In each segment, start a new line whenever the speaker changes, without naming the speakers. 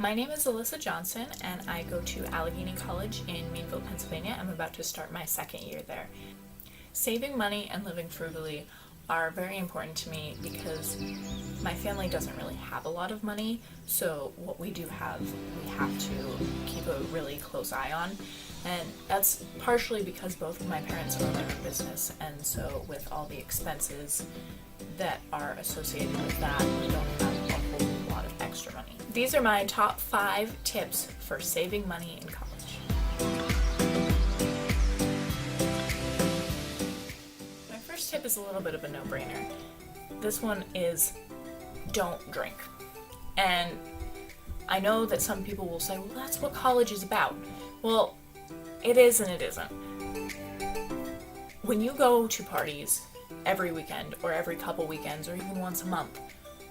My name is Alyssa Johnson, and I go to Allegheny College in Meadville, Pennsylvania. I'm about to start my second year there. Saving money and living frugally are very important to me because my family doesn't really have a lot of money, so what we do have, we have to keep a really close eye on. And that's partially because both of my parents own their own business, and so with all the expenses that are associated with that, we don't have a whole lot of extra money. These are my top 5 tips for saving money in college. My first tip is a little bit of a no-brainer. This one is don't drink. And I know that some people will say, well, that's what college is about. Well, it is and it isn't. When you go to parties every weekend or every couple weekends or even once a month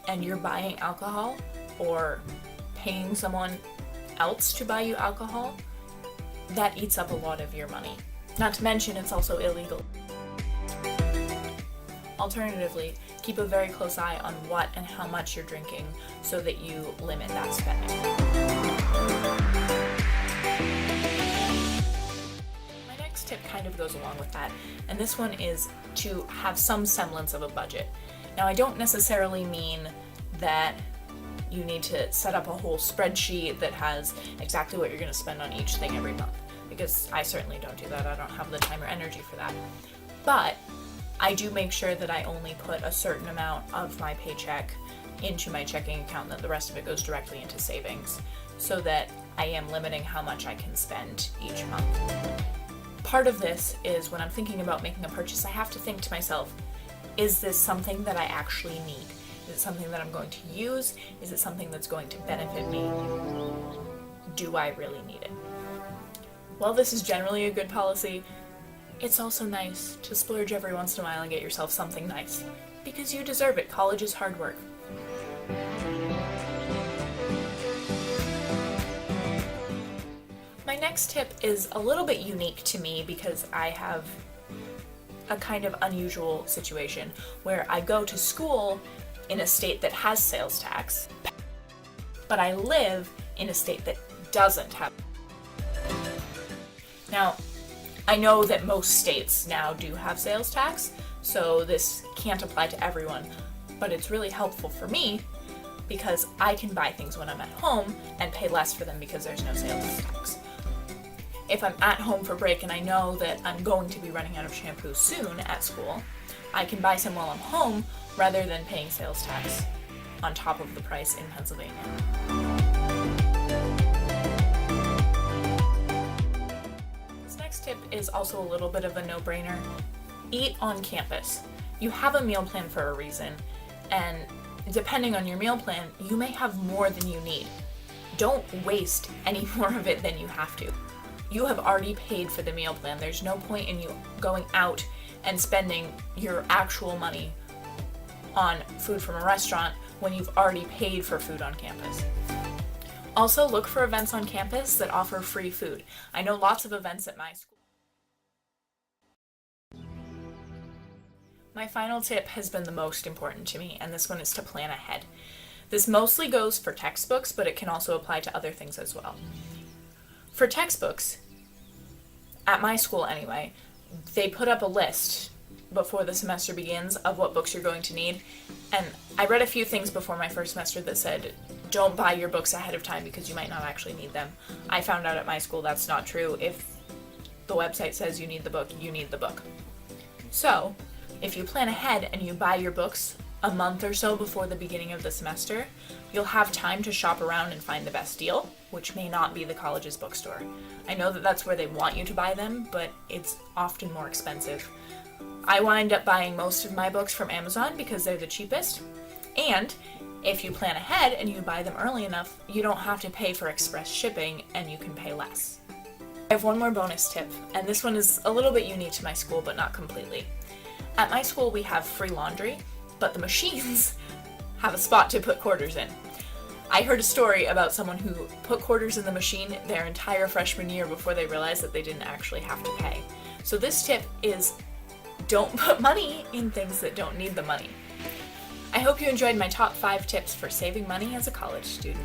and you're buying alcohol or paying someone else to buy you alcohol, that eats up a lot of your money. Not to mention it's also illegal. Alternatively, keep a very close eye on what and how much you're drinking so that you limit that spending. My next tip kind of goes along with that, and this one is to have some semblance of a budget. Now, I don't necessarily mean that you need to set up a whole spreadsheet that has exactly what you're going to spend on each thing every month, because I certainly don't do that. I don't have the time or energy for that. But I do make sure that I only put a certain amount of my paycheck into my checking account, that the rest of it goes directly into savings, so that I am limiting how much I can spend each month. Part of this is when I'm thinking about making a purchase, I have to think to myself, is this something that I actually need? Is it something that I'm going to use? Is it something that's going to benefit me? Do I really need it? While this is generally a good policy, it's also nice to splurge every once in a while and get yourself something nice, because you deserve it. College is hard work. My next tip is a little bit unique to me because I have a kind of unusual situation where I go to school in a state that has sales tax, but I live in a state that doesn't have. Now, I know that most states now do have sales tax, so this can't apply to everyone, but it's really helpful for me because I can buy things when I'm at home and pay less for them because there's no sales tax. If I'm at home for break and I know that I'm going to be running out of shampoo soon at school, I can buy some while I'm home rather than paying sales tax on top of the price in Pennsylvania. This next tip is also a little bit of a no-brainer. Eat on campus. You have a meal plan for a reason, and depending on your meal plan, you may have more than you need. Don't waste any more of it than you have to. You have already paid for the meal plan. There's no point in you going out and spending your actual money on food from a restaurant when you've already paid for food on campus. Also, look for events on campus that offer free food. I know lots of events at my school. My final tip has been the most important to me, and this one is to plan ahead. This mostly goes for textbooks, but it can also apply to other things as well. For textbooks, at my school anyway, they put up a list before the semester begins of what books you're going to need, and I read a few things before my first semester that said don't buy your books ahead of time because you might not actually need them. I found out at my school that's not true. If the website says you need the book, you need the book. So if you plan ahead and you buy your books a month or so before the beginning of the semester, you'll have time to shop around and find the best deal, which may not be the college's bookstore. I know that that's where they want you to buy them, but it's often more expensive. I wind up buying most of my books from Amazon because they're the cheapest, and if you plan ahead and you buy them early enough, you don't have to pay for express shipping and you can pay less. I have one more bonus tip, and this one is a little bit unique to my school, but not completely. At my school we have free laundry, but the machines have a spot to put quarters in. I heard a story about someone who put quarters in the machine their entire freshman year before they realized that they didn't actually have to pay. So this tip is don't put money in things that don't need the money. I hope you enjoyed my top 5 tips for saving money as a college student.